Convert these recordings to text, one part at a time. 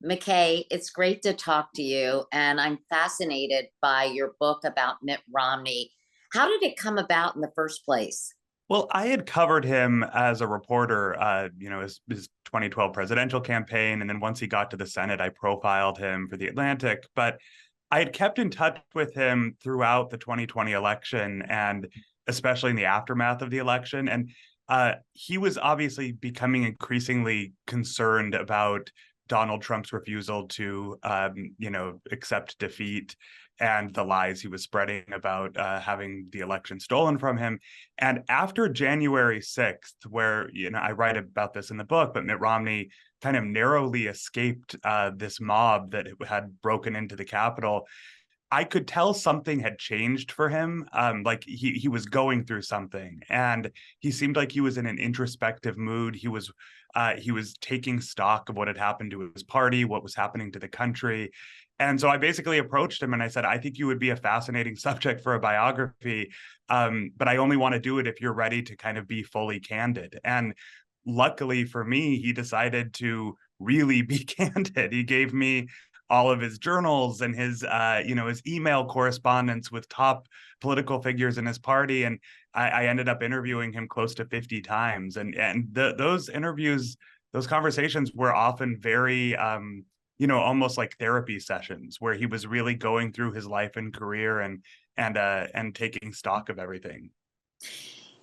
McKay, it's great to talk to you, and I'm fascinated by your book about Mitt Romney. How did it come about in the first place? Well, I had covered him as a reporter, his 2012 presidential campaign. And then once he got to the Senate, I profiled him for The Atlantic. But I had kept in touch with him throughout the 2020 election and especially in the aftermath of the election. And he was obviously becoming increasingly concerned about Donald Trump's refusal to, accept defeat and the lies he was spreading about having the election stolen from him. And after January 6th, where, I write about this in the book, but Mitt Romney kind of narrowly escaped this mob that had broken into the Capitol, I could tell something had changed for him. Like he was going through something, and he seemed like he was in an introspective mood. He was taking stock of what had happened to his party, what was happening to the country. And so I basically approached him and I said, I think you would be a fascinating subject for a biography, but I only want to do it if you're ready to kind of be fully candid. And luckily for me, he decided to really be candid. He gave me all of his journals and his email correspondence with top political figures in his party. And I ended up interviewing him close to 50 times. And those interviews, those conversations were often very, almost like therapy sessions where he was really going through his life and career and taking stock of everything.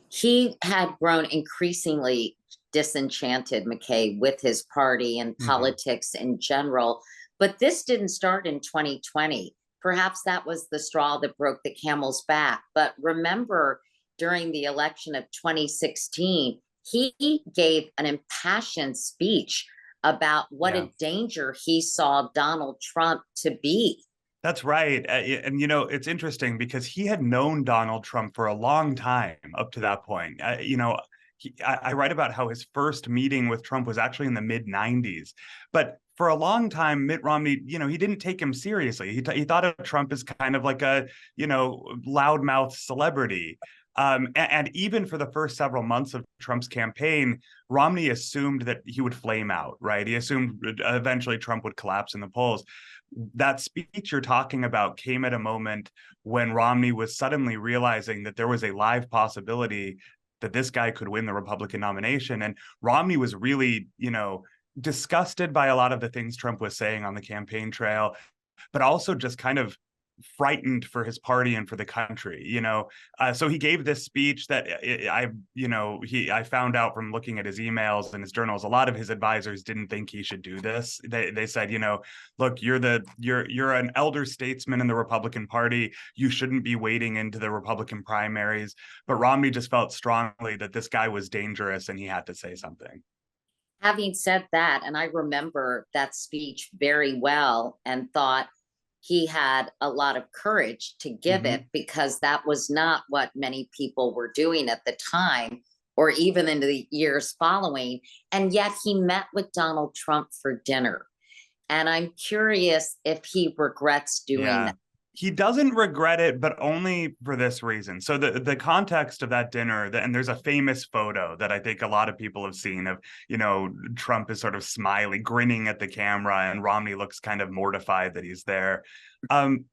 He had grown increasingly disenchanted, McKay, with his party and Mhm. politics in general. But this didn't start in 2020. Perhaps that was the straw that broke the camel's back. But remember, during the election of 2016, he gave an impassioned speech about what Yeah. a danger he saw Donald Trump to be. That's right. And, it's interesting because he had known Donald Trump for a long time up to that point. I write about how his first meeting with Trump was actually in the mid 90s. But for a long time, Mitt Romney, he didn't take him seriously. He thought of Trump as kind of like a, loudmouth celebrity. And even for the first several months of Trump's campaign, Romney assumed that he would flame out, right? He assumed eventually Trump would collapse in the polls. That speech you're talking about came at a moment when Romney was suddenly realizing that there was a live possibility that this guy could win the Republican nomination. And Romney was really, disgusted by a lot of the things Trump was saying on the campaign trail, but also just kind of frightened for his party and for the country. So he gave this speech that I found out from looking at his emails and his journals. A lot of his advisors didn't think he should do this. They said, look, you're an elder statesman in the Republican Party. You shouldn't be wading into the Republican primaries. But Romney just felt strongly that this guy was dangerous and he had to say something. Having said that, and I remember that speech very well and thought he had a lot of courage to give it Mm-hmm. because that was not what many people were doing at the time or even in the years following. And yet he met with Donald Trump for dinner. And I'm curious if he regrets doing Yeah. that. He doesn't regret it, but only for this reason. So the context of that dinner, and there's a famous photo that I think a lot of people have seen of, Trump is sort of smiling, grinning at the camera, and Romney looks kind of mortified that he's there. Um,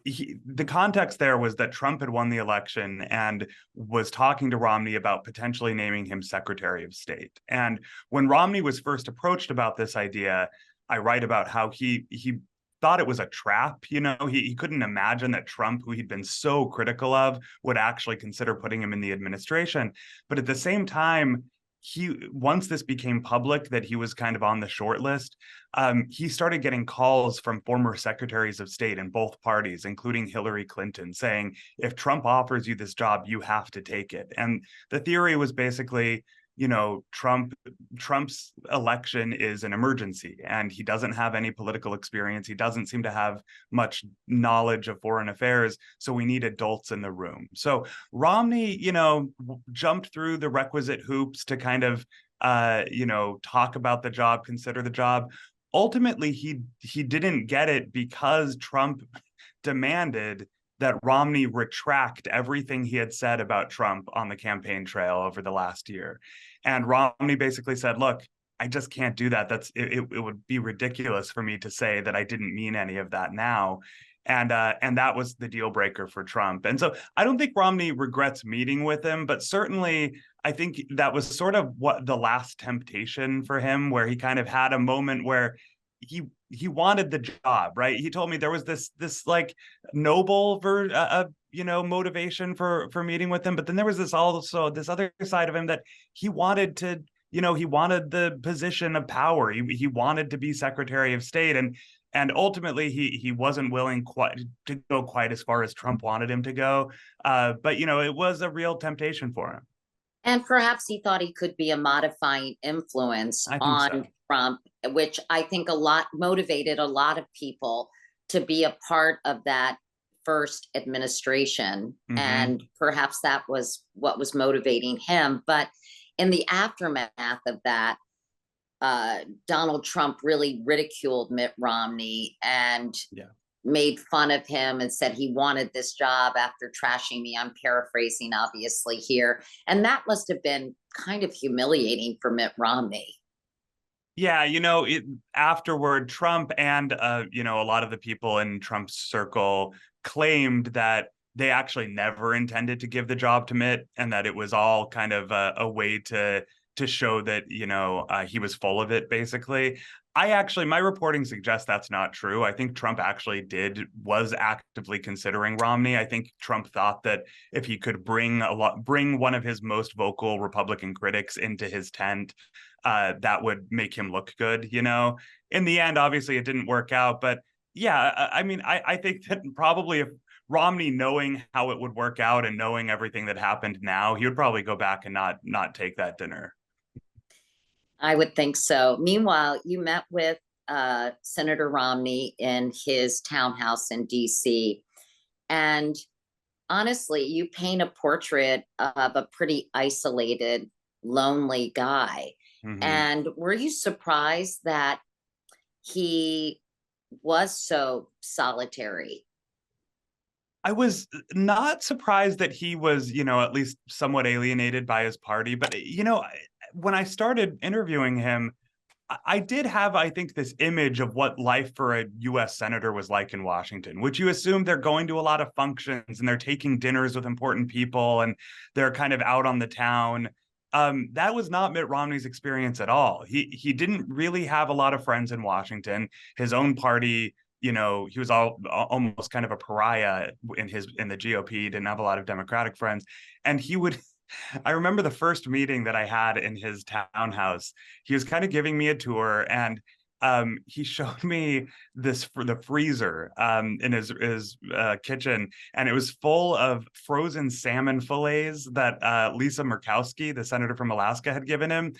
the context there was that Trump had won the election and was talking to Romney about potentially naming him Secretary of State. And when Romney was first approached about this idea, I write about how he thought it was a trap. He couldn't imagine that Trump, who he'd been so critical of, would actually consider putting him in the administration. But at the same time, once this became public that he was kind of on the short list, he started getting calls from former secretaries of state in both parties, including Hillary Clinton, saying, if Trump offers you this job, you have to take it. And the theory was basically, Trump's election is an emergency and he doesn't have any political experience. He doesn't seem to have much knowledge of foreign affairs. So we need adults in the room. So Romney, jumped through the requisite hoops to kind of, talk about the job, consider the job. Ultimately, he didn't get it because Trump demanded that Romney retract everything he had said about Trump on the campaign trail over the last year. And Romney basically said, look, I just can't do that. It would be ridiculous for me to say that I didn't mean any of that now. And that was the deal breaker for Trump. And so I don't think Romney regrets meeting with him, but certainly I think that was sort of what the last temptation for him, where he kind of had a moment where he wanted the job, right? He told me there was this like noble motivation for meeting with him, but then there was this other side of him that he wanted to, he wanted the position of power. He wanted to be Secretary of State, and ultimately he wasn't willing to go quite as far as Trump wanted him to go. But it was a real temptation for him. And perhaps he thought he could be a modifying influence I think so. on Trump, which I think motivated a lot of people to be a part of that first administration. Mm-hmm. And perhaps that was what was motivating him. But in the aftermath of that, Donald Trump really ridiculed Mitt Romney and made fun of him and said he wanted this job after trashing me. I'm paraphrasing, obviously, here. And that must have been kind of humiliating for Mitt Romney. Yeah, afterward, Trump and, a lot of the people in Trump's circle claimed that they actually never intended to give the job to Mitt, and that it was all kind of a way to show that, he was full of it, basically. My reporting suggests that's not true. I think Trump actually was actively considering Romney. I think Trump thought that if he could bring one of his most vocal Republican critics into his tent, that would make him look good. In the end, obviously it didn't work out, but yeah, I think that probably if Romney, knowing how it would work out and knowing everything that happened now, he would probably go back and not take that dinner. I would think so. Meanwhile, you met with Senator Romney in his townhouse in DC. And honestly, you paint a portrait of a pretty isolated, lonely guy. Mm-hmm. And were you surprised that he was so solitary? I was not surprised that he was, at least somewhat alienated by his party. But, when I started interviewing him, I did have, I think, this image of what life for a U.S. senator was like in Washington, which you assume they're going to a lot of functions and they're taking dinners with important people and they're kind of out on the town. That was not Mitt Romney's experience at all. He didn't really have a lot of friends in Washington. His own party, he was almost kind of a pariah in the GOP, didn't have a lot of Democratic friends. And I remember the first meeting that I had in his townhouse. He was kind of giving me a tour, and he showed me the freezer in his kitchen, and it was full of frozen salmon fillets that Lisa Murkowski, the senator from Alaska, had given him.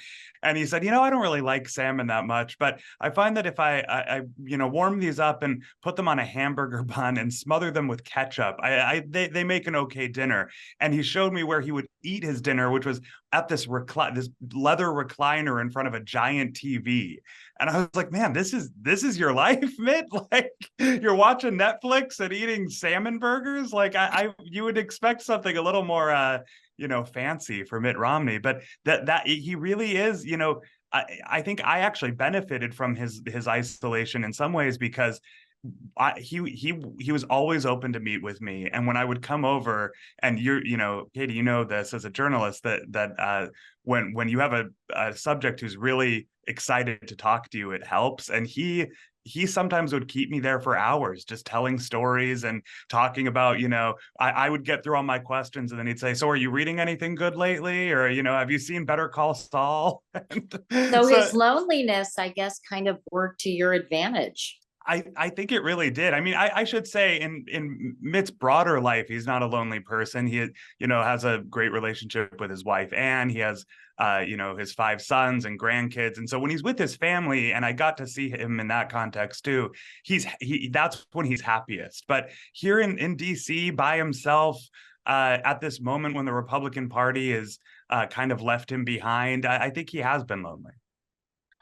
And he said, I don't really like salmon that much, but I find that if I warm these up and put them on a hamburger bun and smother them with ketchup, they make an okay dinner. And he showed me where he would eat his dinner, which was at this leather recliner in front of a giant TV. And I was like, man, this is your life, Mitt? Like, you're watching Netflix and eating salmon burgers? Like, you would expect something a little more fancy for Mitt Romney, but that he really is, I think I actually benefited from his isolation in some ways, because he was always open to meet with me. And when I would come over, and Katie, this as a journalist, that when you have a subject who's really excited to talk to you, it helps. And he sometimes would keep me there for hours, just telling stories and talking about, I would get through all my questions, and then he'd say, so are you reading anything good lately? Or, have you seen Better Call Saul? So his loneliness, I guess, kind of worked to your advantage. I think it really did. I should say in Mitt's broader life, he's not a lonely person. He, has a great relationship with his wife, Anne. He has, his 5 sons and grandkids. And so when he's with his family, and I got to see him in that context too, that's when he's happiest. But here in DC by himself, at this moment when the Republican Party is kind of left him behind, I think he has been lonely.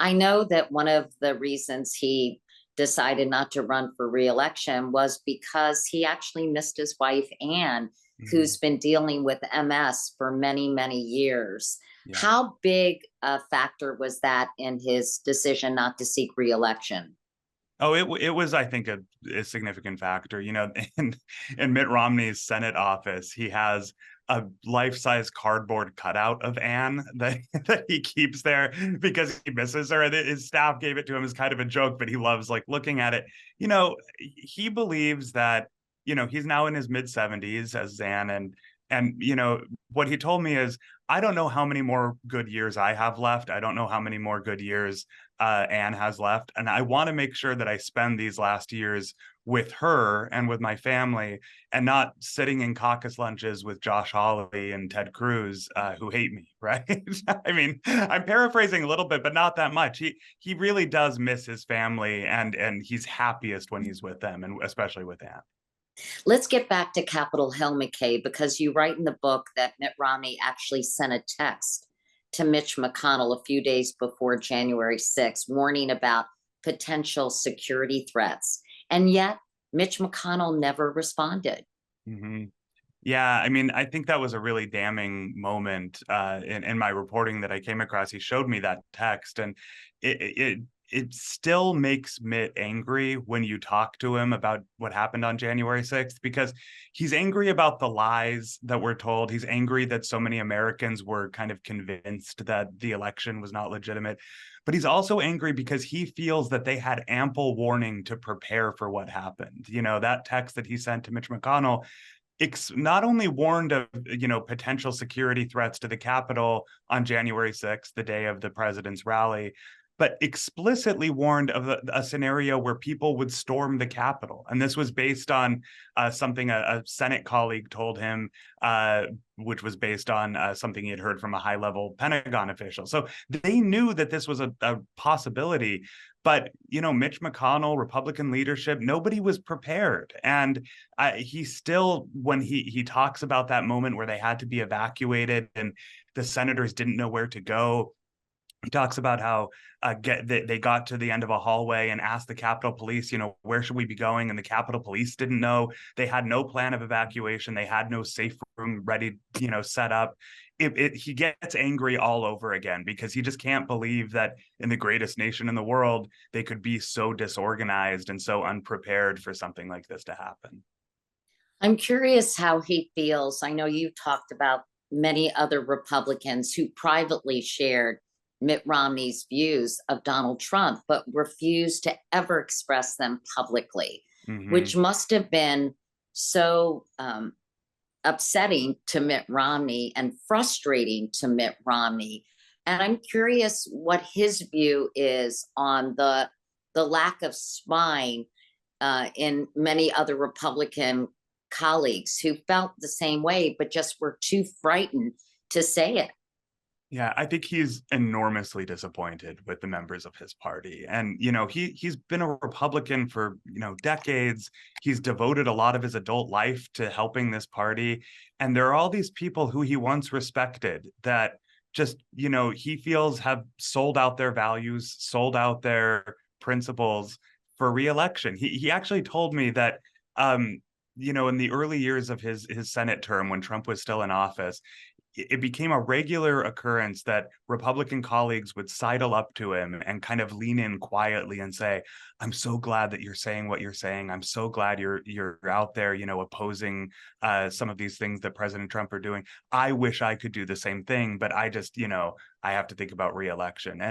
I know that one of the reasons he decided not to run for reelection was because he actually missed his wife, Anne, who's been dealing with MS for many, many years. Yeah. How big a factor was that in his decision not to seek reelection? Oh, it was, I think, a significant factor. In Mitt Romney's Senate office, he has a life-size cardboard cutout of Anne that that he keeps there because he misses her. And his staff gave it to him as kind of a joke, but he loves like looking at it. He believes that, he's now in his mid-70s as Anne, and what he told me is, I don't know how many more good years I have left. I don't know how many more good years Anne has left. And I want to make sure that I spend these last years with her and with my family and not sitting in caucus lunches with Josh Hawley and Ted Cruz, who hate me, right? I mean, I'm paraphrasing a little bit, but not that much. He really does miss his family, and he's happiest when he's with them, and especially with Anne. Let's get back to Capitol Hill, McKay, because you write in the book that Mitt Romney actually sent a text to Mitch McConnell a few days before January 6th, warning about potential security threats. And yet, Mitch McConnell never responded. Mm-hmm. Yeah, I mean, I think that was a really damning moment in my reporting that I came across. He showed me that text, and it still makes Mitt angry when you talk to him about what happened on January 6th, because he's angry about the lies that were told. He's angry that so many Americans were kind of convinced that the election was not legitimate. But he's also angry because he feels that they had ample warning to prepare for what happened. That text that he sent to Mitch McConnell not only warned of potential security threats to the Capitol on January 6th, the day of the president's rally, but explicitly warned of a scenario where people would storm the Capitol. And this was based on something a Senate colleague told him, which was based on something he had heard from a high-level Pentagon official. So they knew that this was a possibility. But, Mitch McConnell, Republican leadership, nobody was prepared. And he still, when he talks about that moment where they had to be evacuated and the senators didn't know where to go, he talks about how they got to the end of a hallway and asked the Capitol Police, where should we be going? And the Capitol Police didn't know. They had no plan of evacuation. They had no safe room ready, set up. He gets angry all over again because he just can't believe that in the greatest nation in the world, they could be so disorganized and so unprepared for something like this to happen. I'm curious how he feels. I know you've talked about many other Republicans who privately shared Mitt Romney's views of Donald Trump, but refused to ever express them publicly, Mm-hmm. which must have been so upsetting to Mitt Romney and frustrating to Mitt Romney. And I'm curious what his view is on the lack of spine in many other Republican colleagues who felt the same way, but just were too frightened to say it. Yeah, I think he's enormously disappointed with the members of his party. And, he's been a Republican for, decades. He's devoted a lot of his adult life to helping this party. And there are all these people who he once respected that just, he feels have sold out their values, sold out their principles for reelection. He actually told me that in the early years of his Senate term when Trump was still in office, it became a regular occurrence that Republican colleagues would sidle up to him and kind of lean in quietly and say, "I'm so glad that you're saying what you're saying. I'm so glad you're out there, opposing some of these things that President Trump are doing. I wish I could do the same thing, but I just, I have to think about reelection."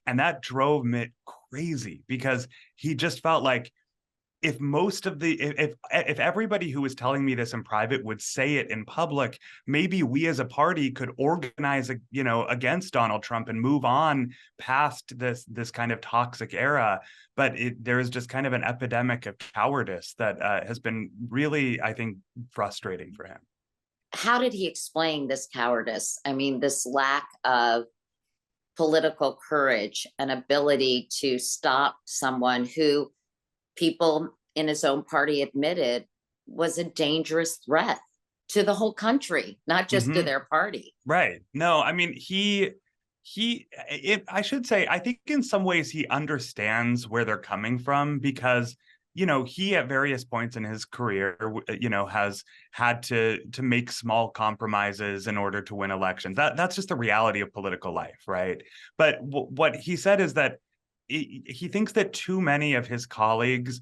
And that drove Mitt crazy because he just felt like if most of the if everybody who was telling me this in private would say it in public, maybe we as a party could organize against Donald Trump and move on past this kind of toxic era. But there is just kind of an epidemic of cowardice that has been really, I think, frustrating for him. How did he explain this cowardice? I mean, this lack of political courage and ability to stop someone who people in his own party admitted was a dangerous threat to the whole country, not just to Mm-hmm. their party. Right. No, I mean, I should say, I think in some ways he understands where they're coming from because he at various points in his career, has had to make small compromises in order to win elections. That's just the reality of political life, right? But what he said is that he thinks that too many of his colleagues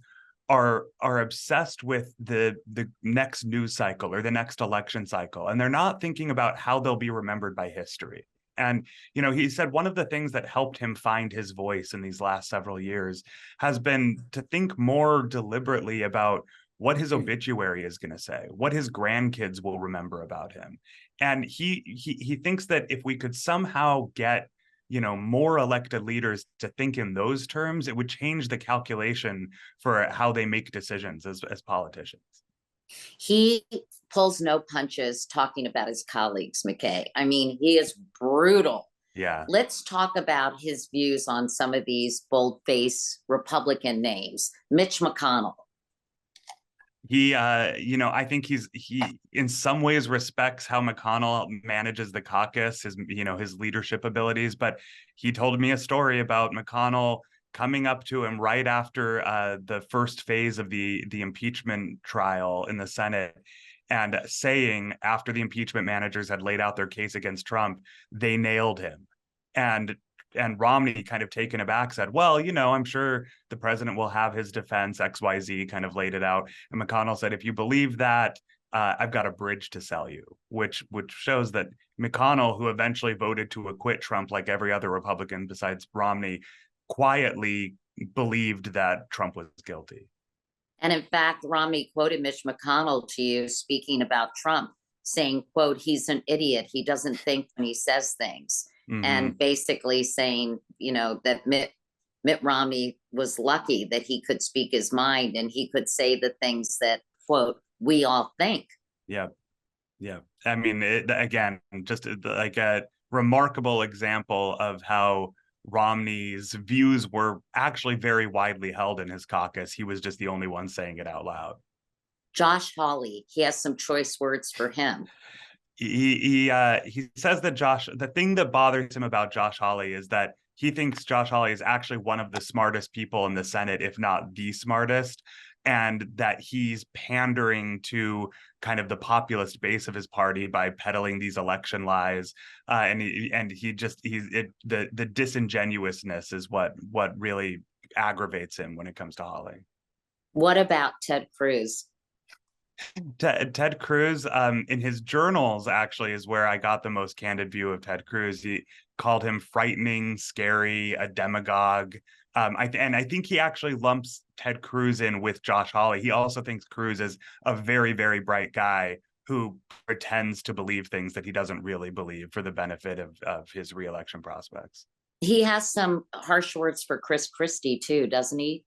are obsessed with the next news cycle or the next election cycle, and they're not thinking about how they'll be remembered by history. And he said one of the things that helped him find his voice in these last several years has been to think more deliberately about what his obituary is going to say, what his grandkids will remember about him. And he thinks that if we could somehow get more elected leaders to think in those terms, it would change the calculation for how they make decisions as politicians. He pulls no punches talking about his colleagues, McKay. I mean, he is brutal. Yeah. Let's talk about his views on some of these bold-faced Republican names. Mitch McConnell. He, I think he in some ways respects how McConnell manages the caucus, his leadership abilities. But he told me a story about McConnell coming up to him right after the first phase of the impeachment trial in the Senate, and saying, after the impeachment managers had laid out their case against Trump, they nailed him. And Romney, kind of taken aback, said, well, I'm sure the president will have his defense, XYZ, kind of laid it out. And McConnell said, if you believe that, I've got a bridge to sell you, which shows that McConnell, who eventually voted to acquit Trump like every other Republican besides Romney, quietly believed that Trump was guilty. And in fact, Romney quoted Mitch McConnell to you speaking about Trump, saying, quote, he's an idiot. He doesn't think when he says things. Mm-hmm. And basically saying, that Mitt Romney was lucky that he could speak his mind and he could say the things that, quote, we all think. Yeah. Yeah. I mean, again, just like a remarkable example of how Romney's views were actually very widely held in his caucus. He was just the only one saying it out loud. Josh Hawley, he has some choice words for him. He says that the thing that bothers him about Josh Hawley is that he thinks Josh Hawley is actually one of the smartest people in the Senate, if not the smartest, and that he's pandering to kind of the populist base of his party by peddling these election lies, the disingenuousness is what really aggravates him when it comes to Hawley. What about Ted Cruz? Ted Cruz, in his journals, actually, is where I got the most candid view of Ted Cruz. He called him frightening, scary, a demagogue. I think he actually lumps Ted Cruz in with Josh Hawley. He also thinks Cruz is a very, very bright guy who pretends to believe things that he doesn't really believe for the benefit of his reelection prospects. He has some harsh words for Chris Christie, too, doesn't he?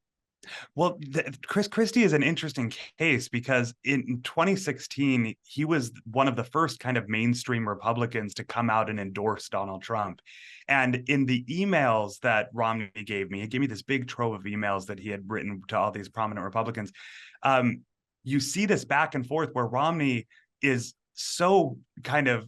Well, Chris Christie is an interesting case because in 2016, he was one of the first kind of mainstream Republicans to come out and endorse Donald Trump. And in the emails that Romney gave me, he gave me this big trove of emails that he had written to all these prominent Republicans. You see this back and forth where Romney is so kind of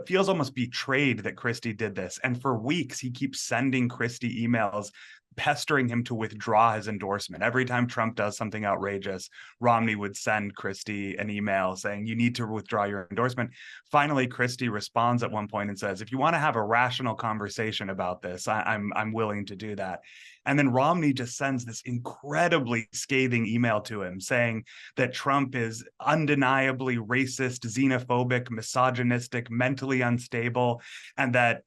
feels almost betrayed that Christie did this. And for weeks, he keeps sending Christie emails pestering him to withdraw his endorsement. Every time Trump does something outrageous, Romney would send Christie an email saying, you need to withdraw your endorsement. Finally, Christie responds at one point and says, if you want to have a rational conversation about this, I'm willing to do that. And then Romney just sends this incredibly scathing email to him saying that Trump is undeniably racist, xenophobic, misogynistic, mentally unstable, and that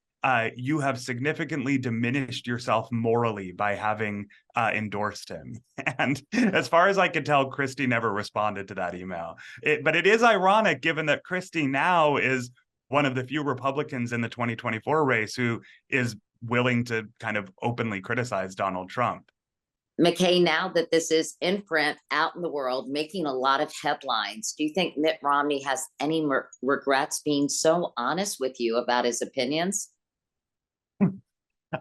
you have significantly diminished yourself morally by having endorsed him. And as far as I could tell, Christie never responded to that email. But it is ironic, given that Christie now is one of the few Republicans in the 2024 race who is willing to kind of openly criticize Donald Trump. McKay, now that this is in print out in the world, making a lot of headlines, do you think Mitt Romney has any regrets being so honest with you about his opinions?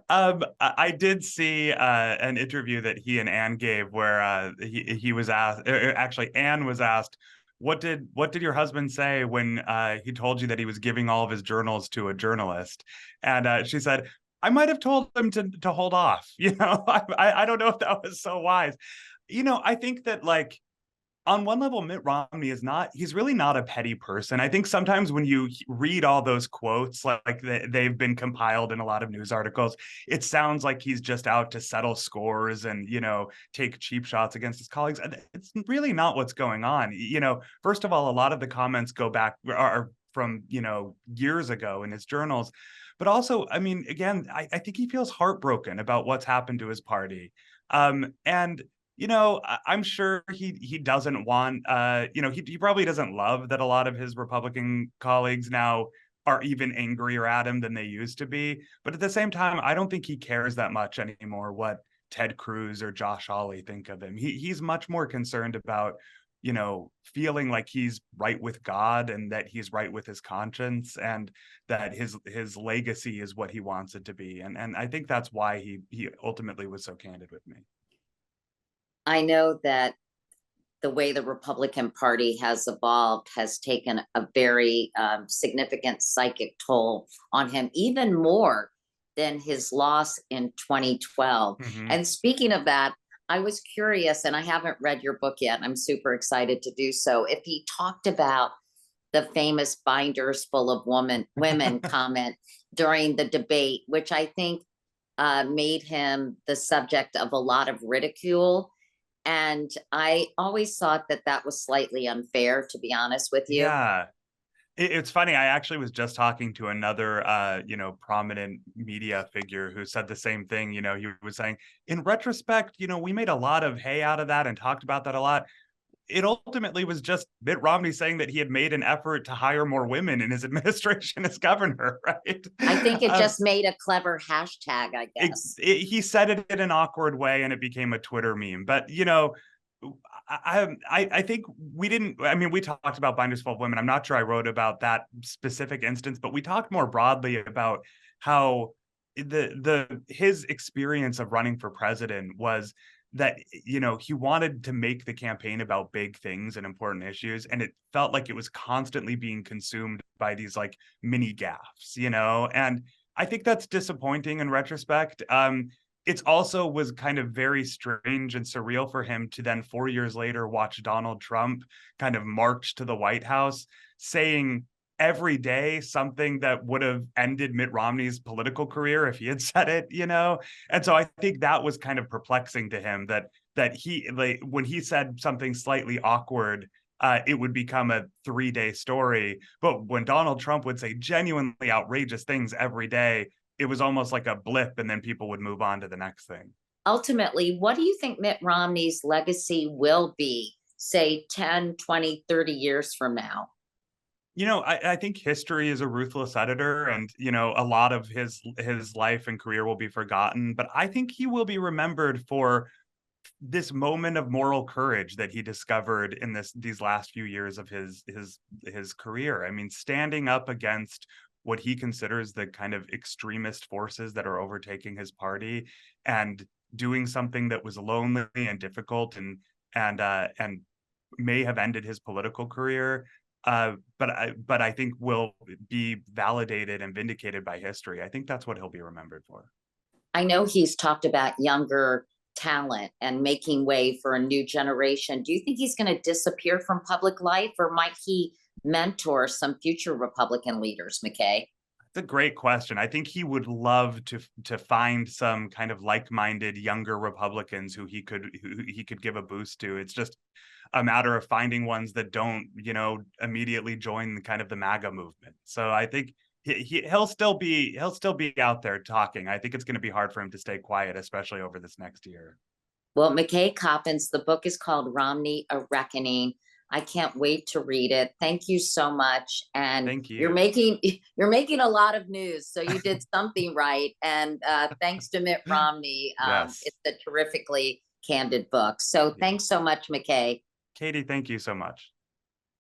I did see an interview that he and Ann gave where he was asked, actually Ann was asked, what did your husband say when he told you that he was giving all of his journals to a journalist? And she said, I might have told him to hold off. I don't know if that was so wise. I think that like on one level, Mitt Romney he's really not a petty person. I think sometimes when you read all those quotes, like they've been compiled in a lot of news articles, it sounds like he's just out to settle scores and, take cheap shots against his colleagues. And it's really not what's going on. First of all, a lot of the comments are from, years ago in his journals. But also, I mean, again, I think he feels heartbroken about what's happened to his party. And I'm sure he doesn't want, he probably doesn't love that a lot of his Republican colleagues now are even angrier at him than they used to be. But at the same time, I don't think he cares that much anymore what Ted Cruz or Josh Hawley think of him. He's much more concerned about, feeling like he's right with God and that he's right with his conscience and that his legacy is what he wants it to be. And I think that's why he ultimately was so candid with me. I know that the way the Republican Party has evolved has taken a very significant psychic toll on him, even more than his loss in 2012. Mm-hmm. And speaking of that, I was curious, and I haven't read your book yet, and I'm super excited to do so, if he talked about the famous binders full of women comment during the debate, which I think made him the subject of a lot of ridicule. And I always thought that that was slightly unfair, to be honest with you. Yeah. It's funny. I actually was just talking to another, prominent media figure who said the same thing. He was saying, in retrospect, we made a lot of hay out of that and talked about that a lot. It ultimately was just Mitt Romney saying that he had made an effort to hire more women in his administration as governor, right? I think it just made a clever hashtag, I guess. He said it in an awkward way and it became a Twitter meme. But, I think we didn't. I mean, we talked about binders full of women. I'm not sure I wrote about that specific instance, but we talked more broadly about how his experience of running for president was that he wanted to make the campaign about big things and important issues, and it felt like it was constantly being consumed by these like mini gaffes, and I think that's disappointing in retrospect. It's also was kind of very strange and surreal for him to then 4 years later watch Donald Trump kind of march to the White House saying every day something that would have ended Mitt Romney's political career if he had said it, And so I think that was kind of perplexing to him that he like when he said something slightly awkward, it would become a 3-day story. But when Donald Trump would say genuinely outrageous things every day, it was almost like a blip and then people would move on to the next thing. Ultimately, what do you think Mitt Romney's legacy will be, say 10, 20, 30 years from now? I think history is a ruthless editor and, a lot of his life and career will be forgotten, but I think he will be remembered for this moment of moral courage that he discovered in these last few years of his career. I mean, standing up against what he considers the kind of extremist forces that are overtaking his party and doing something that was lonely and difficult and may have ended his political career. But I think will be validated and vindicated by history. I think that's what he'll be remembered for. I know he's talked about younger talent and making way for a new generation. Do you think he's going to disappear from public life, or might he mentor some future Republican leaders, McKay? It's a great question. I think he would love to find some kind of like-minded younger Republicans who he could give a boost to. It's just a matter of finding ones that don't, immediately join kind of the MAGA movement. So I think he'll still be out there talking. I think it's going to be hard for him to stay quiet, especially over this next year. Well, McKay Coppins, the book is called Romney: A Reckoning. I can't wait to read it. Thank you so much. And Thank you. You're making a lot of news, so you did something right. And thanks to Mitt Romney, Yes. it's a terrifically candid book. So thanks so much, McKay. Katie, thank you so much.